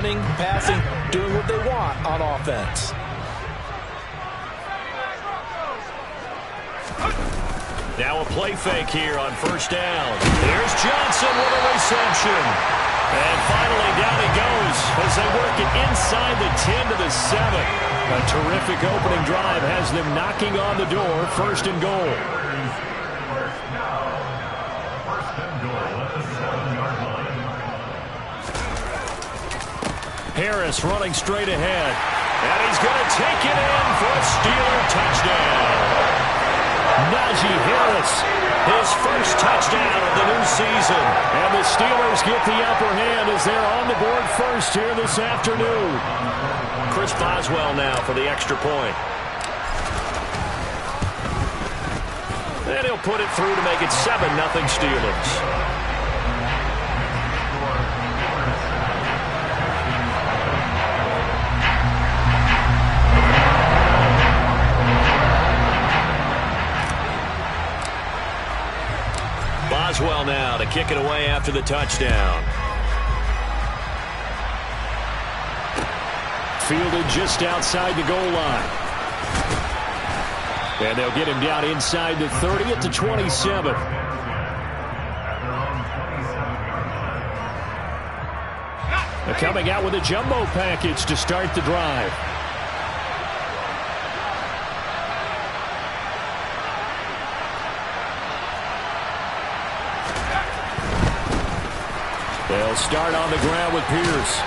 Passing, doing what they want on offense. Now a play fake here on first down. Here's Johnson with a reception. And finally down he goes as they work it inside the 10 to the 7. A terrific opening drive has them knocking on the door, first and goal. Harris running straight ahead. And he's going to take it in for a Steeler touchdown. Najee Harris, his first touchdown of the new season. And the Steelers get the upper hand as they're on the board first here this afternoon. Chris Boswell now for the extra point. And he'll put it through to make it 7-0 Steelers. Boswell now to kick it away after the touchdown. Fielded just outside the goal line. And they'll get him down inside the 30 at the 27. They're coming out with a jumbo package to start the drive. They'll start on the ground with Pierce.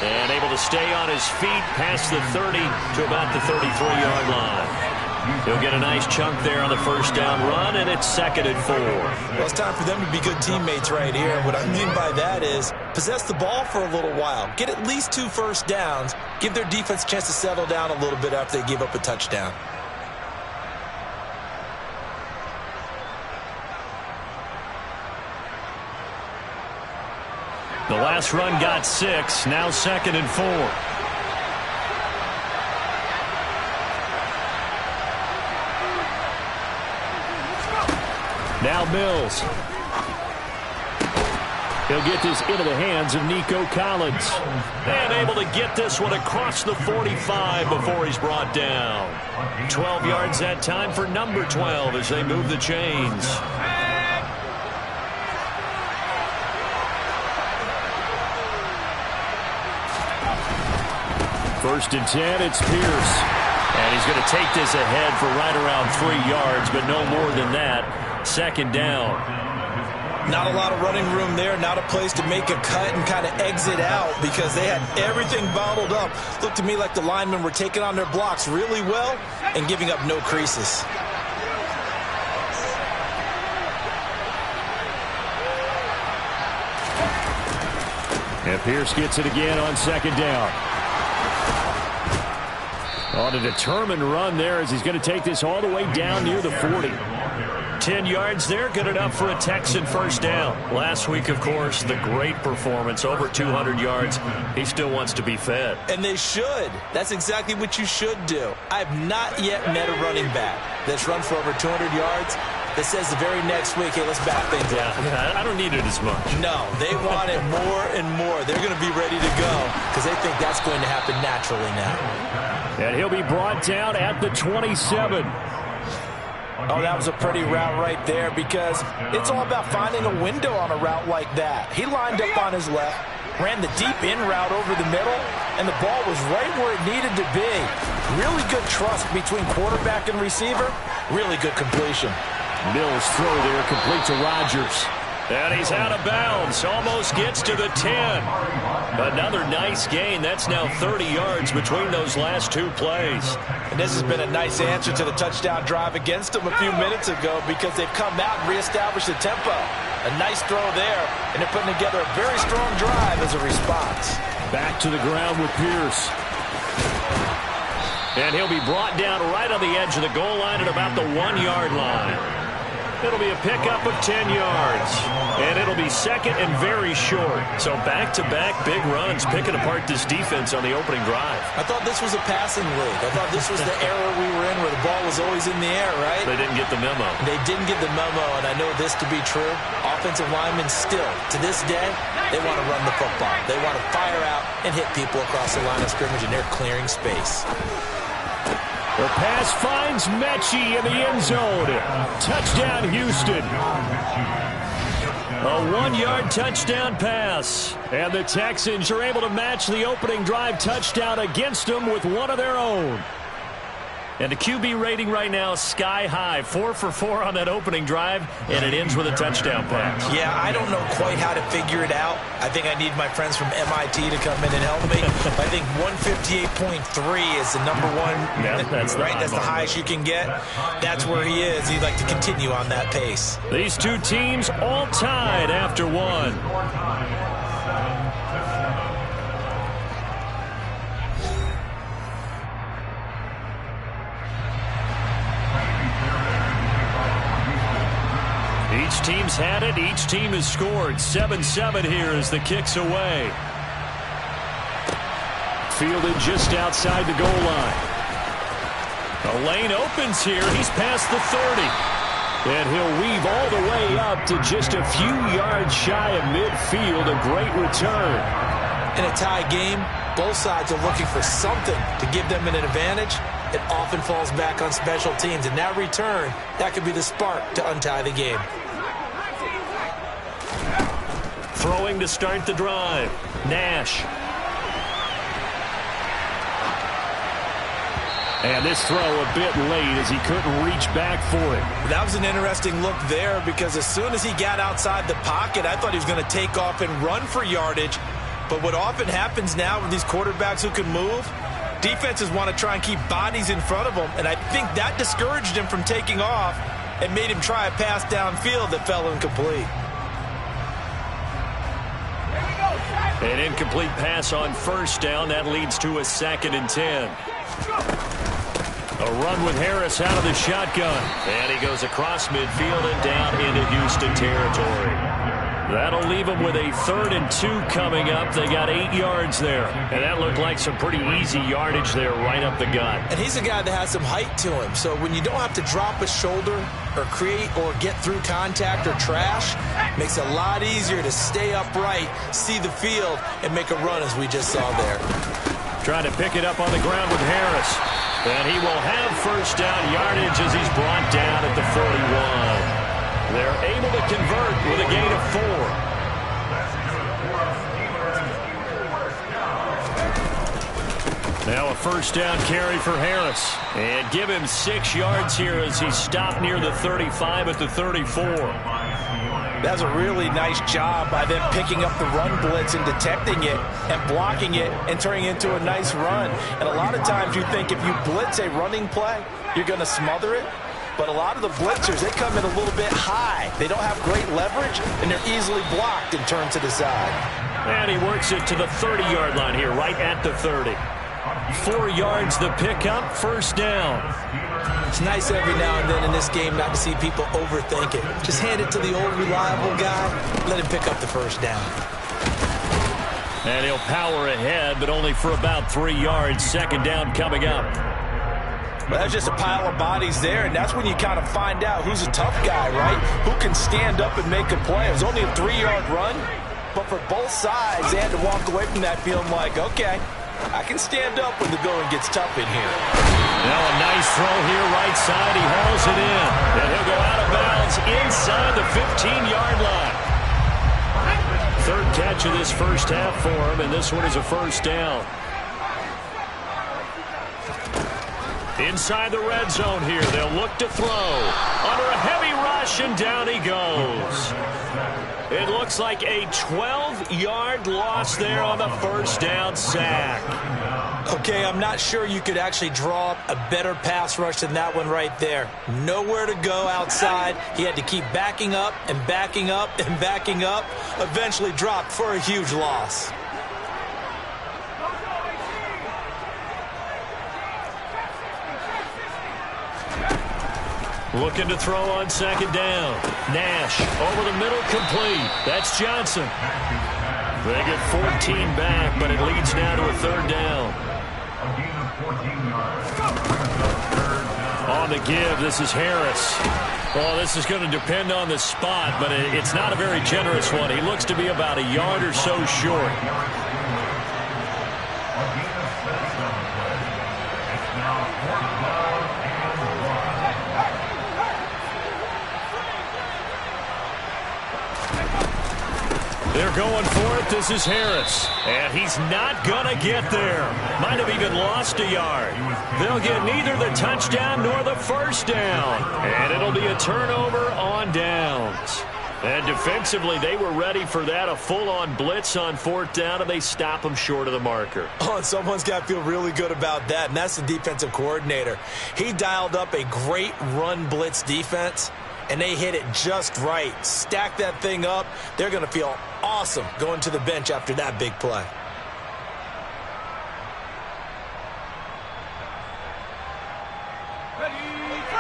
And able to stay on his feet past the 30 to about the 33-yard line. He'll get a nice chunk there on the first down run, and it's 2nd and 4. Well, it's time for them to be good teammates right here. What I mean by that is possess the ball for a little while. Get at least 2 first downs. Give their defense a chance to settle down a little bit after they give up a touchdown. The last run got 6. Now 2nd and 4. Now Mills. He'll get this into the hands of Nico Collins. And able to get this one across the 45 before he's brought down. 12 yards that time for number 12 as they move the chains. First and 10, it's Pierce. And he's going to take this ahead for right around 3 yards, but no more than that. 2nd down. Not a lot of running room there, not a place to make a cut and kind of exit out because they had everything bottled up. Looked to me like the linemen were taking on their blocks really well and giving up no creases. And Pierce gets it again on 2nd down. On a determined run there as he's going to take this all the way down near the 40. 10 yards there, good enough for a Texan first down. Last week, of course, the great performance, over 200 yards. He still wants to be fed. And they should. That's exactly what you should do. I've not yet met a running back that's run for over 200 yards that says the very next week, hey, let's back things up. Yeah, I don't need it as much. No, they want it more and more. They're going to be ready to go because they think that's going to happen naturally now. And he'll be brought down at the 27. Oh, that was a pretty route right there because it's all about finding a window on a route like that. He lined up on his left, ran the deep in route over the middle, and the ball was right where it needed to be. Really good trust between quarterback and receiver. Really good completion. Mills throw there, complete to Rodgers. And he's out of bounds, almost gets to the 10. Another nice gain. That's now 30 yards between those last 2 plays. And this has been a nice answer to the touchdown drive against them a few minutes ago because they've come out and reestablished the tempo. A nice throw there, and they're putting together a very strong drive as a response. Back to the ground with Pierce. And he'll be brought down right on the edge of the goal line at about the 1-yard line. It'll be a pickup of 10 yards. And it'll be second and very short. So back-to-back big runs picking apart this defense on the opening drive. I thought this was a passing league. I thought this was the era we were in where the ball was always in the air, right? They didn't get the memo. They didn't get the memo, and I know this to be true. Offensive linemen still, to this day, they want to run the football. They want to fire out and hit people across the line of scrimmage, and they're clearing space. The pass finds Mechie in the end zone. Touchdown, Houston. A 1-yard touchdown pass. And the Texans are able to match the opening drive touchdown against them with one of their own. And the QB rating right now, sky high. 4 for 4 on that opening drive, and it ends with a touchdown pass. Yeah, I don't know quite how to figure it out. I think I need my friends from MIT to come in and help me. I think 158.3 is the number one, yeah, that's right? That's the highest you can get. That's where he is. He'd like to continue on that pace. These two teams all tied after one. Each team's had it. Each team has scored. 7-7 here as the kick's away. Fielded just outside the goal line. The lane opens here. He's past the 30. And he'll weave all the way up to just a few yards shy of midfield. A great return. In a tie game, both sides are looking for something to give them an advantage. It often falls back on special teams. And that return, that could be the spark to untie the game. Throwing to start the drive. Nash. And this throw a bit late as he couldn't reach back for it. That was an interesting look there because as soon as he got outside the pocket, I thought he was going to take off and run for yardage. But what often happens now with these quarterbacks who can move, defenses want to try and keep bodies in front of them. And I think that discouraged him from taking off and made him try a pass downfield that fell incomplete. An incomplete pass on first down. That leads to a 2nd and 10. A run with Harris out of the shotgun. And he goes across midfield and down into Houston territory. That'll leave them with a 3rd and 2 coming up. They got 8 yards there. And that looked like some pretty easy yardage there right up the gut. And he's a guy that has some height to him. So when you don't have to drop a shoulder or create or get through contact or trash, makes it a lot easier to stay upright, see the field, and make a run as we just saw there. Trying to pick it up on the ground with Harris. And he will have first down yardage as he's brought down at the 41. They're able to convert with a gain of 4. Now a first down carry for Harris. And give him 6 yards here as he stopped near the 35 at the 34. That was a really nice job by them picking up the run blitz and detecting it and blocking it and turning it into a nice run. And a lot of times you think if you blitz a running play, you're going to smother it. But a lot of the blitzers, they come in a little bit high. They don't have great leverage, and they're easily blocked and turned to the side. And he works it to the 30-yard line here, right at the 30. 4 yards the pickup, first down. It's nice every now and then in this game not to see people overthink it. Just hand it to the old reliable guy, let him pick up the first down. And he'll power ahead, but only for about 3 yards. 2nd down coming up. Well, that's just a pile of bodies there, and that's when you kind of find out who's a tough guy, right? Who can stand up and make a play. It was only a 3-yard run, but for both sides, they had to walk away from that feeling like, okay, I can stand up when the going gets tough in here. Now a nice throw here, right side. He hauls it in, and he'll go out of bounds inside the 15-yard line. 3rd catch of this first half for him, and this one is a first down. Inside the red zone here, they'll look to throw. Under a heavy rush, and down he goes. It looks like a 12-yard loss there on the first down sack. Okay, I'm not sure you could actually draw up a better pass rush than that one right there. Nowhere to go outside. He had to keep backing up and backing up and backing up. Eventually dropped for a huge loss. Looking to throw on second down. Nash over the middle, complete. That's Johnson. They get 14 back, but it leads now to a third down. On the give, this is Harris. Well, this is going to depend on the spot, but it's not a very generous one. He looks to be about a yard or so short. They're going for it. This is Harris. And he's not going to get there. Might have even lost a yard. They'll get neither the touchdown nor the first down. And it'll be a turnover on downs. And defensively, they were ready for that, a full-on blitz on fourth down, and they stop them short of the marker. Oh, and someone's got to feel really good about that, and that's the defensive coordinator. He dialed up a great run blitz defense, and they hit it just right. Stack that thing up. They're going to feel awesome going to the bench after that big play.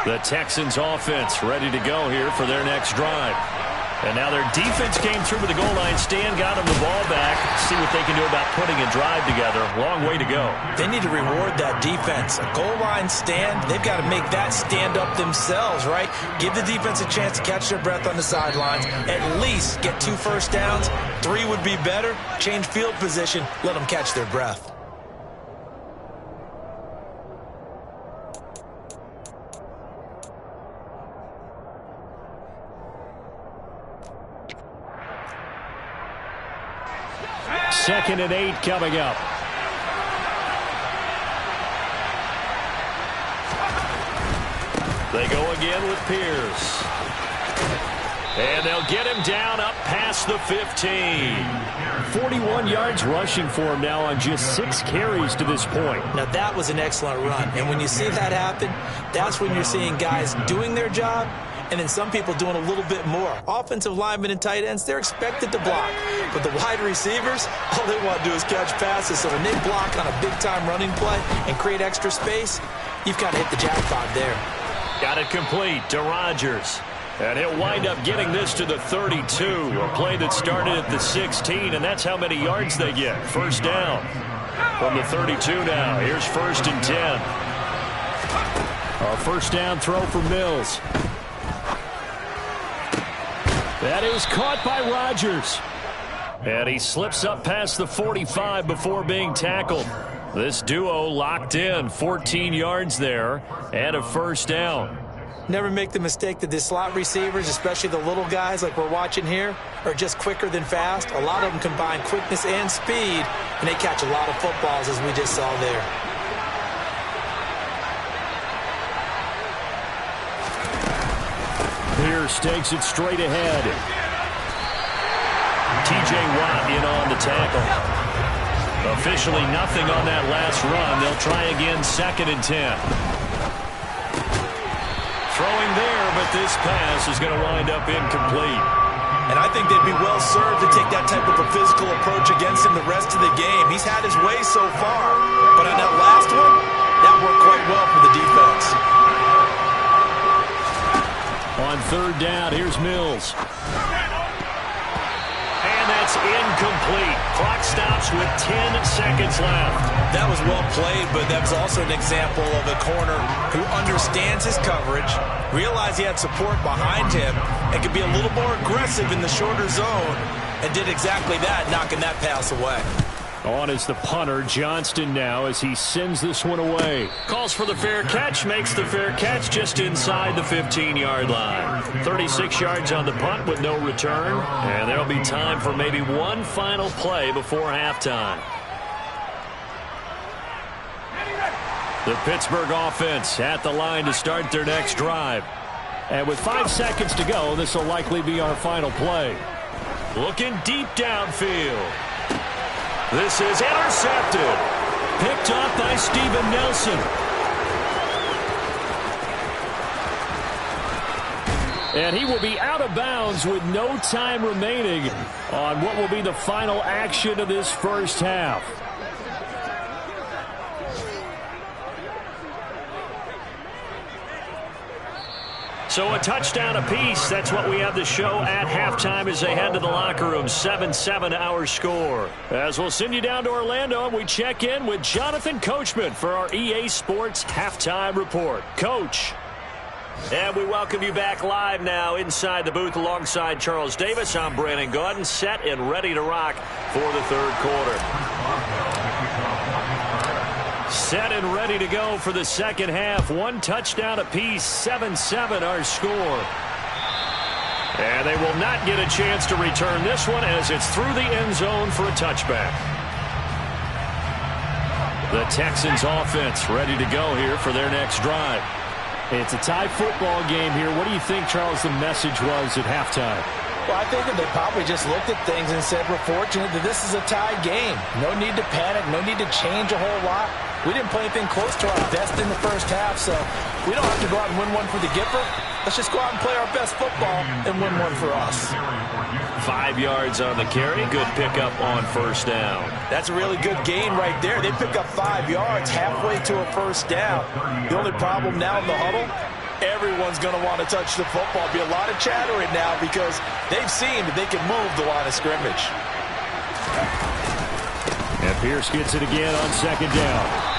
The Texans offense ready to go here for their next drive. And now their defense came through with the goal line stand, got them the ball back. See what they can do about putting a drive together. Long way to go. They need to reward that defense. A goal line stand, they've got to make that stand up themselves, right? Give the defense a chance to catch their breath on the sidelines. At least get 2 first downs. 3 would be better. Change field position. Let them catch their breath. Second and 8 coming up. They go again with Pierce. And they'll get him down up past the 15. 41 yards rushing for him now on just 6 carries to this point. Now that was an excellent run. And when you see that happen, that's when you're seeing guys doing their job and then some people doing a little bit more. Offensive linemen and tight ends, they're expected to block. But the wide receivers, all they want to do is catch passes. So when they block on a big-time running play and create extra space, you've got to hit the jackpot there. Got it complete to Rodgers. And he'll wind up getting this to the 32. A play that started at the 16, and that's how many yards they get. First down from the 32 now. Here's 1st and 10. A first down throw for Mills. That is caught by Rodgers. And he slips up past the 45 before being tackled. This duo locked in, 14 yards there, and a first down. Never make the mistake that the slot receivers, especially the little guys like we're watching here, are just quicker than fast. A lot of them combine quickness and speed, and they catch a lot of footballs, as we just saw there. Pierce takes it straight ahead. T.J. Watt in on the tackle. Officially nothing on that last run. They'll try again, 2nd and 10. Throwing there, but this pass is going to wind up incomplete. And I think they'd be well served to take that type of a physical approach against him the rest of the game. He's had his way so far, but on that last one, that worked quite well for the defense. On 3rd down, here's Mills. And that's incomplete. Clock stops with 10 seconds left. That was well played, but that was also an example of a corner who understands his coverage, realized he had support behind him, and could be a little more aggressive in the shorter zone, and did exactly that, knocking that pass away. On is the punter, Johnston now, as he sends this one away. Calls for the fair catch, makes the fair catch just inside the 15-yard line. 36 yards on the punt with no return, and there'll be time for maybe one final play before halftime. The Pittsburgh offense at the line to start their next drive. And with 5 seconds to go, this will likely be our final play. Looking deep downfield. This is intercepted. Picked up by Steven Nelson. And he will be out of bounds with no time remaining on what will be the final action of this first half. So a touchdown apiece. That's what we have the show at halftime as they head to the locker room. 7-7 our score. As we'll send you down to Orlando, and we check in with Jonathan Coachman for our EA Sports Halftime Report. Coach. And we welcome you back live now inside the booth alongside Charles Davis. I'm Brandon Gaudin, set and ready to rock for the third quarter. Set and ready to go for the second half. One touchdown apiece, 7-7 our score. And they will not get a chance to return this one as it's through the end zone for a touchback. The Texans offense ready to go here for their next drive. It's a tie football game here. What do you think, Charles, the message was at halftime? Well, I think that they probably just looked at things and said, we're fortunate that this is a tie game. No need to panic. No need to change a whole lot. We didn't play anything close to our best in the first half, so we don't have to go out and win one for the Gipper. Let's just go out and play our best football and win one for us. 5 yards on the carry. Good pickup on first down. That's a really good gain right there. They pick up 5 yards halfway to a first down. The only problem now in the huddle, everyone's going to want to touch the football. Be a lot of chattering now because they've seen that they can move the line of scrimmage. And Pierce gets it again on second down.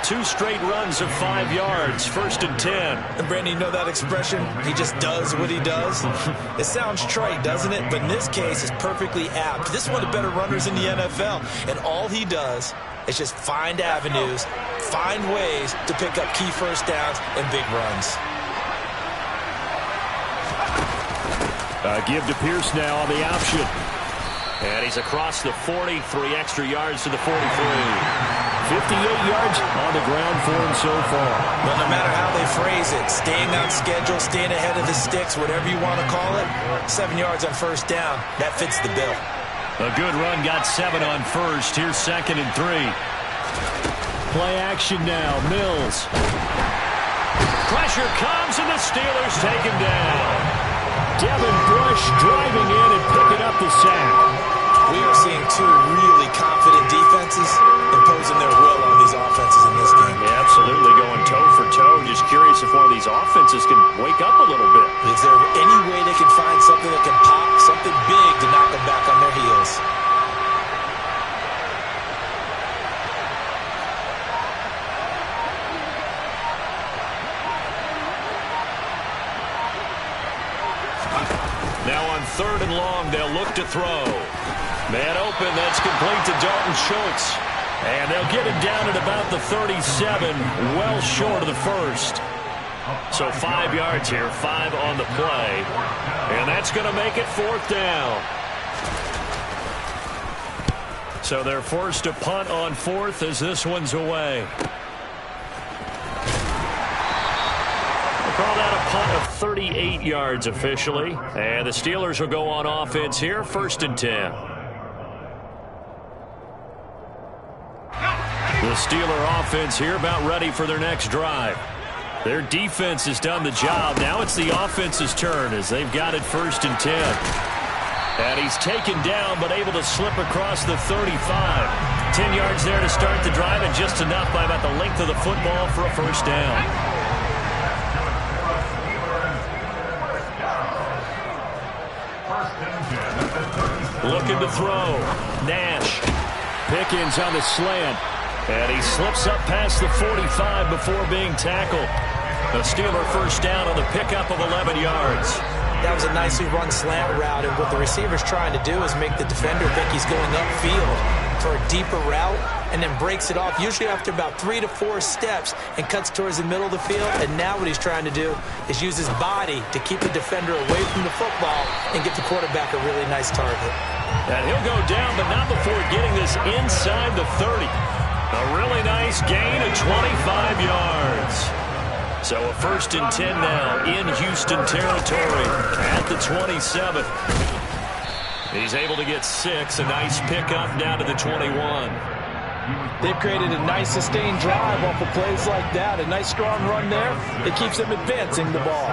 2 straight runs of 5 yards, 1st and 10. And Brandon, you know that expression? He just does what he does. It sounds trite, doesn't it? But in this case, it's perfectly apt. This is one of the better runners in the NFL. And all he does is just find avenues, find ways to pick up key first downs and big runs. Give to Pierce now on the option. And he's across the 40, 3 extra yards to the 43. 58 yards on the ground for him so far. Well, no matter how they phrase it, staying on schedule, staying ahead of the sticks, whatever you want to call it, 7 yards on first down, that fits the bill. A good run, got 7 on first. Here's 2nd and 3. Play action now, Mills. Pressure comes, and the Steelers take him down. Devin Bush driving in and picking up the sack. We are seeing 2 really confident defenses imposing their will on these offenses in this game. Yeah, absolutely, going toe for toe. Just curious if one of these offenses can wake up a little bit. Is there any way they can find something that can pop, something big to knock them back on their heels? Now on 3rd and long, they'll look to throw. Man open, that's complete to Dalton Schultz. And they'll get it down at about the 37, well short of the first. So 5 yards here, 5 on the play. And that's going to make it 4th down. So they're forced to punt on 4th as this one's away. Call that a punt of 38 yards officially. And the Steelers will go on offense here, 1st and 10. The Steeler offense here about ready for their next drive. Their defense has done the job. Now it's the offense's turn as they've got it 1st and 10. And he's taken down but able to slip across the 35. 10 yards there to start the drive and just enough by about the length of the football for a first down. Looking to throw. Nash. Pickens on the slant. And he slips up past the 45 before being tackled. A Steeler first down on the pickup of 11 yards. That was a nicely run slant route, and what the receiver's trying to do is make the defender think he's going upfield for a deeper route and then breaks it off, usually after about 3 to 4 steps, and cuts towards the middle of the field. And now what he's trying to do is use his body to keep the defender away from the football and get the quarterback a really nice target. And he'll go down, but not before getting this inside the 30. A really nice gain of 25 yards. So a 1st and 10 now in Houston territory at the 27. He's able to get 6. A nice pickup down to the 21. They've created a nice sustained drive off of plays like that. A nice strong run there. It keeps them advancing the ball.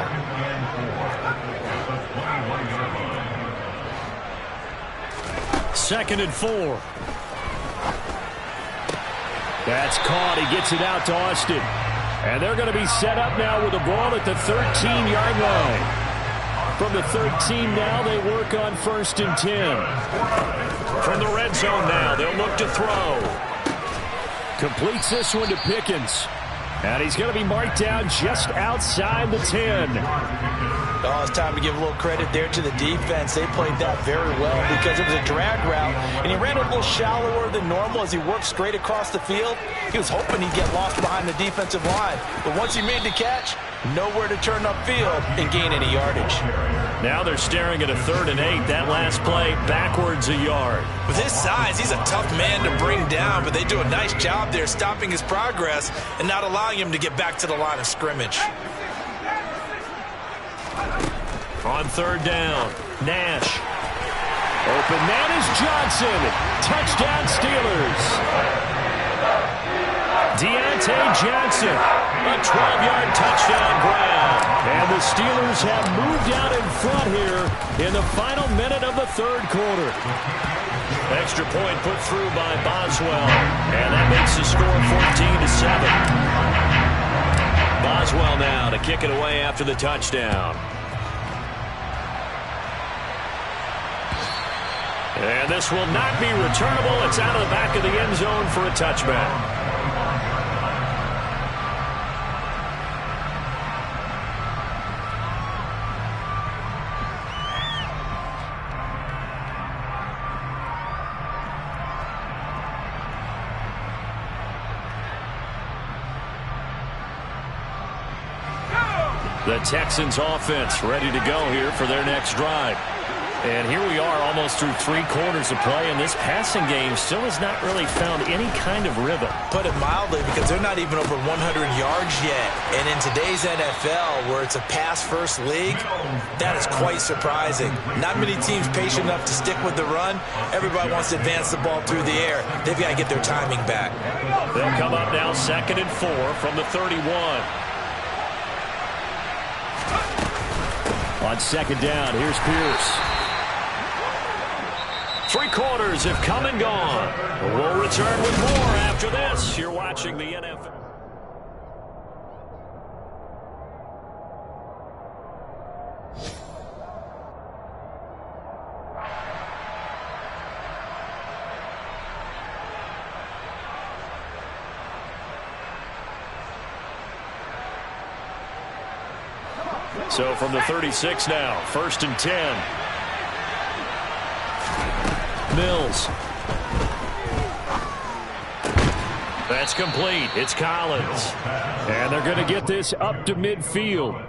Second and 4. That's caught. He gets it out to Austin. And they're going to be set up now with the ball at the 13-yard line. From the 13 now, they work on 1st and 10. From the red zone now, they'll look to throw. Completes this one to Pickens. And he's going to be marked down just outside the 10. Oh, it's time to give a little credit there to the defense. They played that very well because it was a drag route, and he ran a little shallower than normal as he worked straight across the field. He was hoping he'd get lost behind the defensive line, but once he made the catch, nowhere to turn upfield and gain any yardage. Now they're staring at a 3rd and 8. That last play, backwards a yard. With his size, he's a tough man to bring down, but they do a nice job there stopping his progress and not allowing him to get back to the line of scrimmage. On 3rd down, Nash. Open man is Johnson. Touchdown Steelers. Deontay Johnson. A 12-yard touchdown grab. And the Steelers have moved out in front here in the final minute of the 3rd quarter. Extra point put through by Boswell. And that makes the score 14-7. Boswell now to kick it away after the touchdown. And this will not be returnable. It's out of the back of the end zone for a touchback. The Texans offense ready to go here for their next drive. And here we are almost through 3 quarters of play, and this passing game still has not really found any kind of rhythm. Put it mildly, because they're not even over 100 yards yet. And in today's NFL, where it's a pass-first league, that is quite surprising. Not many teams patient enough to stick with the run. Everybody wants to advance the ball through the air. They've got to get their timing back. They'll come up now 2nd and 4 from the 31. On 2nd down, here's Pierce. 3 quarters have come and gone. We'll return with more after this. You're watching the NFL. So from the 36 now, 1st and 10. Mills. That's complete. It's Collins. And they're going to get this up to midfield.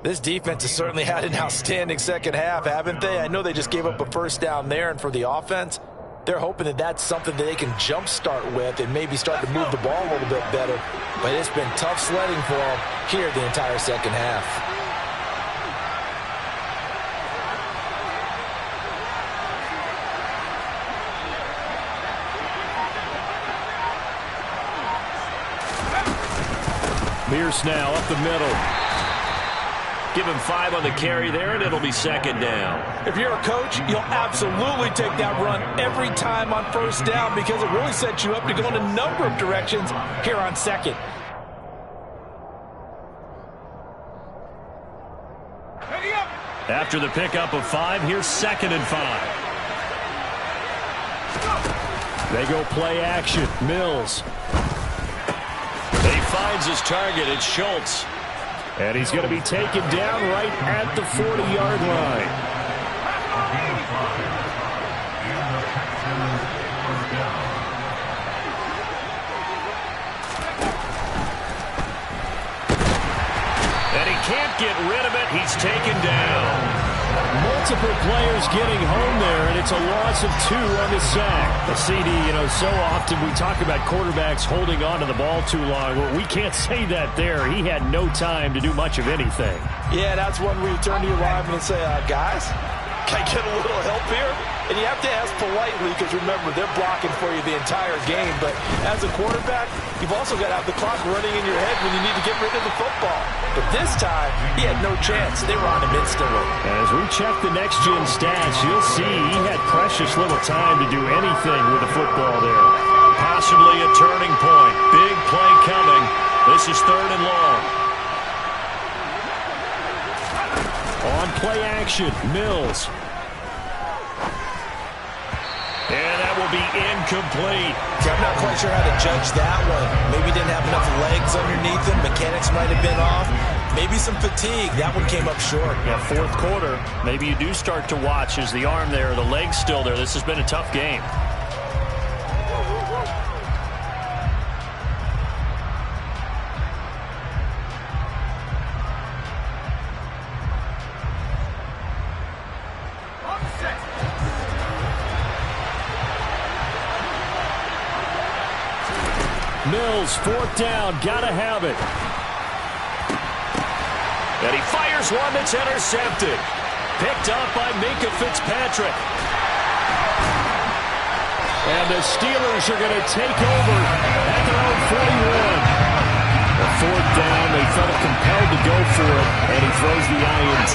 This defense has certainly had an outstanding second half, haven't they? I know they just gave up a 1st down there, and for the offense, they're hoping that that's something that they can jumpstart with and maybe start to move the ball a little bit better. But it's been tough sledding for them here the entire second half. Pierce now up the middle. Give him 5 on the carry there, and it'll be 2nd down. If you're a coach, you'll absolutely take that run every time on 1st down because it really sets you up to go in a number of directions here on 2nd. After the pickup of 5, here's 2nd and 5. They go play action. Mills. He finds his target. It's Schultz. And he's going to be taken down right at the 40-yard line. And he can't get rid of it. He's taken down. Multiple players getting home there, and it's a loss of 2 on the sack. The CD, so often we talk about quarterbacks holding on to the ball too long. Well, we can't say that there. He had no time to do much of anything. Yeah, that's one where you turn to your lineman and say, guys, can I get a little help here? And you have to ask politely because, remember, they're blocking for you the entire game. But as a quarterback, you've also got to have the clock running in your head when you need to get rid of the football. But this time, he had no chance. They were on him instantly. As we check the next-gen stats, you'll see he had precious little time to do anything with the football there. Possibly a turning point. Big play coming. This This is 3rd and long. On play action, Mills. And that will be incomplete. I'm not quite sure how to judge that one. Maybe didn't have enough legs underneath him. Mechanics might have been off. Maybe some fatigue. That one came up short. Yeah, 4th quarter. Maybe you do start to watch. Is the arm there, the leg's still there? This has been a tough game. Mills, 4th down, gotta have it. And he fires one that's intercepted. Picked up by Minkah Fitzpatrick. And the Steelers are going to take over at their own 41. A 4th down, they felt compelled to go for it, and he throws the INT.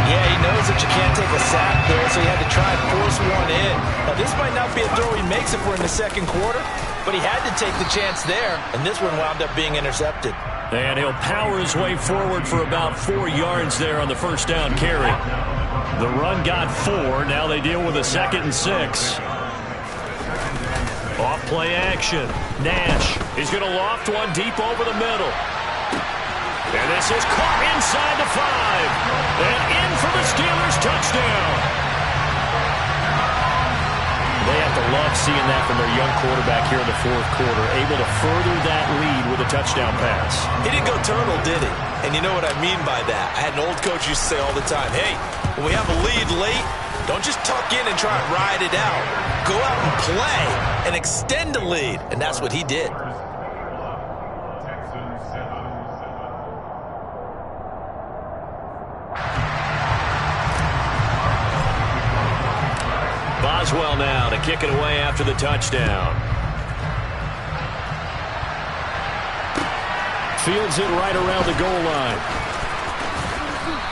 Yeah, he knows that you can't take a sack there, so he had to try and force one in. Now, this might not be a throw he makes if we're in the 2nd quarter, but he had to take the chance there, and this one wound up being intercepted. And he'll power his way forward for about 4 yards there on the 1st down carry. The run got 4. Now they deal with a 2nd and 6. Off play action. Nash is going to loft one deep over the middle. And this is caught inside the 5. And in for the Steelers touchdown. They have to love seeing that from their young quarterback here in the 4th quarter, able to further that lead with a touchdown pass. He didn't go turtle, did he? And you know what I mean by that. I had an old coach used to say all the time, hey, when we have a lead late, don't just tuck in and try and ride it out. Go out and play and extend the lead. And that's what he did. Boswell now to kick it away after the touchdown. Fields it right around the goal line.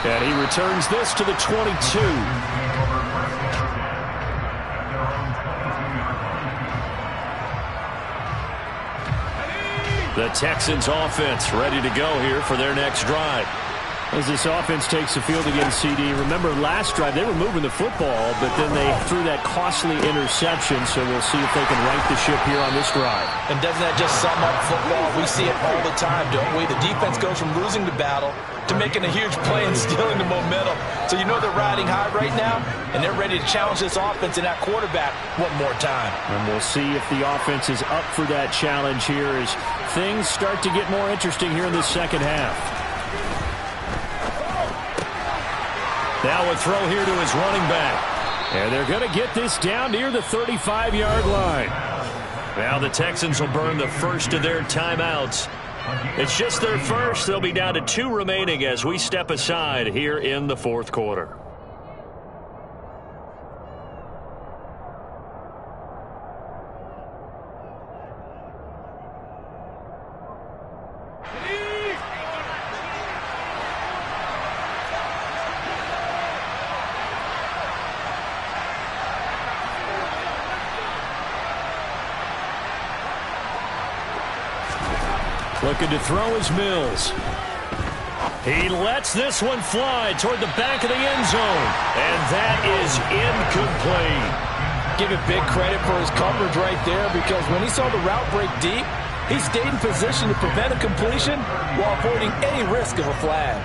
And he returns this to the 22. The Texans offense ready to go here for their next drive. As this offense takes the field against CD, remember last drive they were moving the football, but then they threw that costly interception, so we'll see if they can right the ship here on this drive. And doesn't that just sum up football? We see it all the time, don't we? The defense goes from losing the battle to making a huge play and stealing the momentum. So you know they're riding high right now, and they're ready to challenge this offense and that quarterback one more time. And we'll see if the offense is up for that challenge here as things start to get more interesting here in the 2nd half. Now a throw here to his running back. And they're going to get this down near the 35-yard line. Now the Texans will burn the first of their timeouts. It's just their first. They'll be down to 2 remaining as we step aside here in the 4th quarter. Looking to throw is Mills. He lets this one fly toward the back of the end zone. And that is incomplete. Give him big credit for his coverage right there, because when he saw the route break deep, he stayed in position to prevent a completion while avoiding any risk of a flag.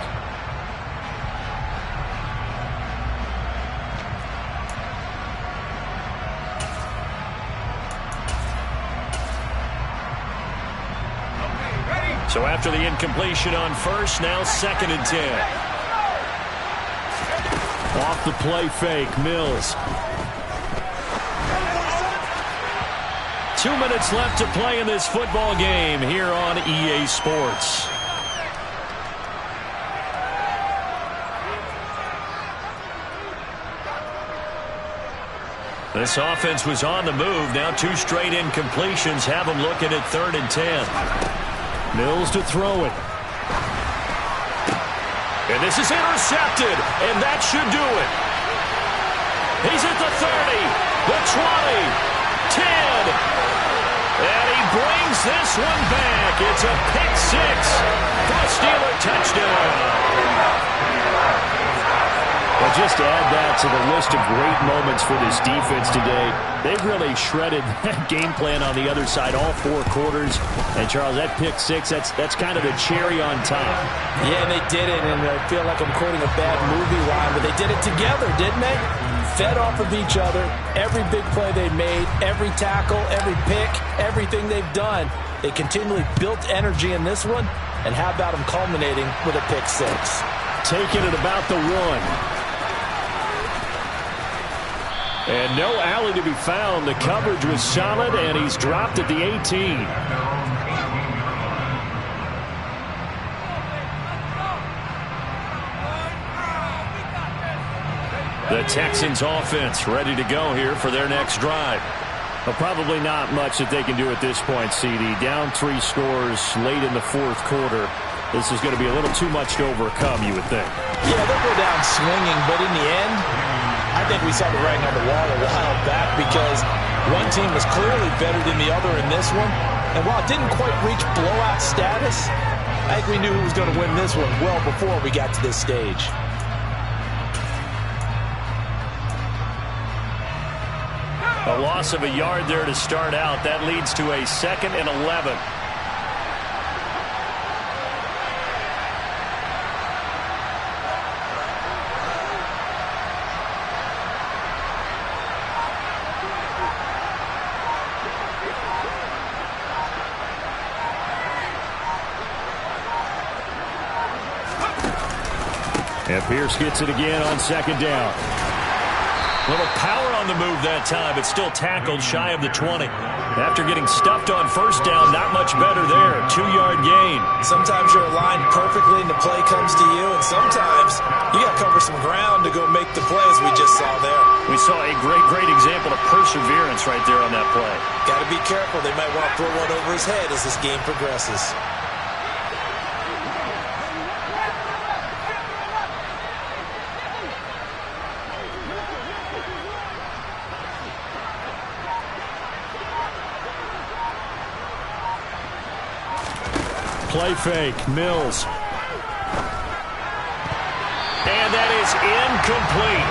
So after the incompletion on first, now 2nd and 10. Off the play fake, Mills. 2 minutes left to play in this football game here on EA Sports. This offense was on the move. Now 2 straight incompletions have them looking at 3rd and 10. Mills to throw it. And this is intercepted, and that should do it. He's at the 30, the 20, 10, and he brings brings this one back. It's a pick six for a Steeler touchdown. Well, just to add that to the list of great moments for this defense today, they've really shredded that game plan on the other side all 4 quarters. And, Charles, that pick six, that's kind of the cherry on top. Yeah, and they did it, and I feel like I'm quoting a bad movie line, but they did it together, didn't they? Fed off of each other, every big play they made, every tackle, every pick, everything they've done. They continually built energy in this one, and how about them culminating with a pick six? Taking it about the 1. And no alley to be found. The coverage was solid, and he's dropped at the 18. The Texans offense ready to go here for their next drive. Well, probably not much that they can do at this point, CD. Down 3 scores late in the 4th quarter. This is going to be a little too much to overcome, you would think. Yeah, they'll go down swinging, but in the end, I think we saw the writing on the wall a while back because one team was clearly better than the other in this one. And while it didn't quite reach blowout status, I think we knew who was going to win this one well before we got to this stage. A loss of a yard there to start out. That leads to a 2nd and 11. And Pierce gets it again on 2nd down. Little power on the move that time, but still tackled shy of the 20. After getting stuffed on 1st down, not much better there. 2-yard gain. Sometimes you're aligned perfectly and the play comes to you, and sometimes you got to cover some ground to go make the play, as we just saw there. We saw a great example of perseverance right there on that play. Got to be careful. They might want to throw one over his head as this game progresses. Play fake, Mills. And that is incomplete.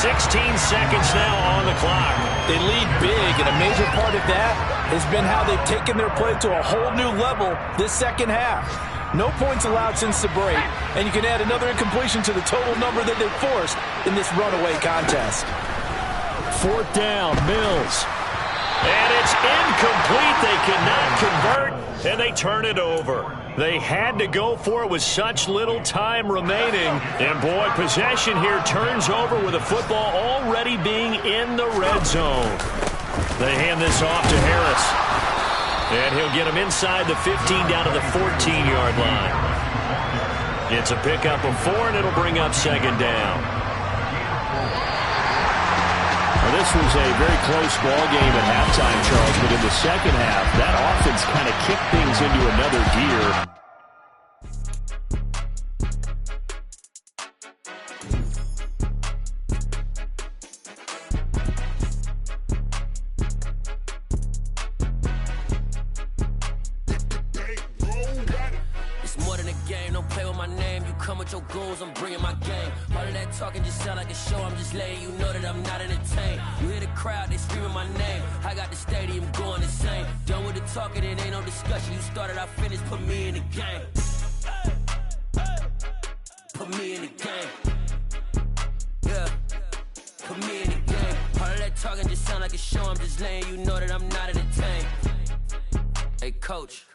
16 seconds now on the clock. They lead big, and a major part of that has been how they've taken their play to a whole new level this second half. No points allowed since the break, and you can add another incompletion to the total number that they've forced in this runaway contest. 4th down, Mills. And it's incomplete. They cannot convert, and they turn it over. They had to go for it with such little time remaining. And, boy, possession here turns over with the football already being in the red zone. They hand this off to Harris. And he'll get him inside the 15 down to the 14-yard line. It's a pickup of 4, and it'll bring up 2nd down. Well, this was a very close ball game at halftime, Charles, but in the second half, that offense kind of kicked things into another gear. It's more than a game, don't play with my name. You come with your goons, I'm bringing my game. All of that talking just sound like a show, I'm just letting you know that I'm not entertained. You hear the crowd, they screaming my name. I got the stadium going insane. Done with the talking, it ain't no discussion. You started, I finished, put me in the game. Put me in the game. Yeah, put me in the game. All of that talking just sound like a show, I'm just letting you know that I'm not entertained. Hey, coach.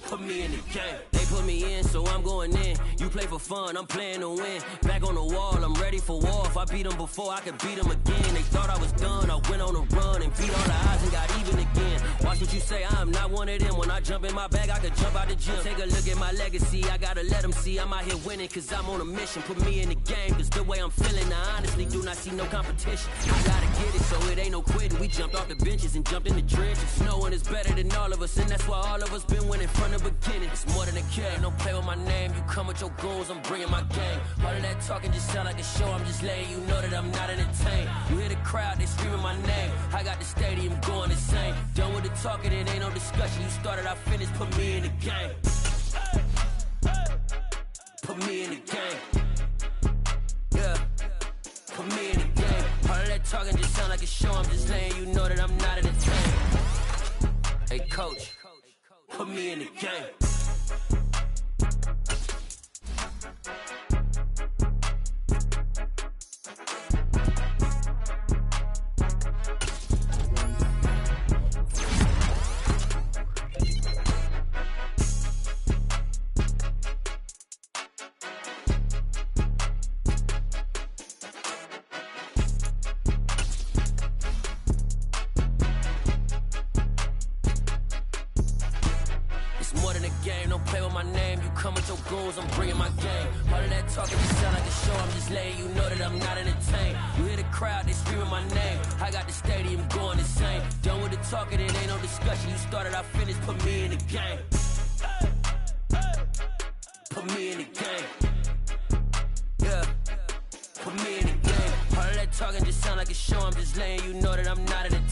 Put me in the game. They put me in, so I'm going in. You play for fun, I'm playing to win. Back on the wall, I'm ready for war. If I beat them before, I could beat them again. They thought I was done, I went on a run and beat all the odds and got even again. Watch what you say, I'm not one of them. When I jump in my bag, I could jump out the gym. Take a look at my legacy, I gotta let them see I'm out here winning, cause I'm on a mission. Put me in the game, cause the way I'm feeling, I honestly do not see no competition. I gotta get it, so it ain't no quitting. We jumped off the benches and jumped in the trenches. No one is better than all of us, and that's why all of us been winning from the beginning. It's more than a kill. game, don't play with my name. You come with your goons, I'm bringing my gang. All of that talking just sound like a show, I'm just letting you know that I'm not entertained. You hear the crowd, they screaming my name. I got the stadium going insane. Done with the talking, it ain't no discussion. You started, I finished, put me in the game. Put me in the game. Yeah, put me in the game. All of that talking just sound like a show, I'm just letting you know that I'm not entertained. Hey coach, put me in the game. I'm bringing my game. All of that talking just sound like a show, I'm just letting you know that I'm not entertained. You hear the crowd, they screaming my name. I got the stadium going insane. Done with the talking, it ain't no discussion. You started, I finished, put me in the game. Put me in the game. Yeah, put me in the game. All of that talking just sound like a show, I'm just letting you know that I'm not entertained.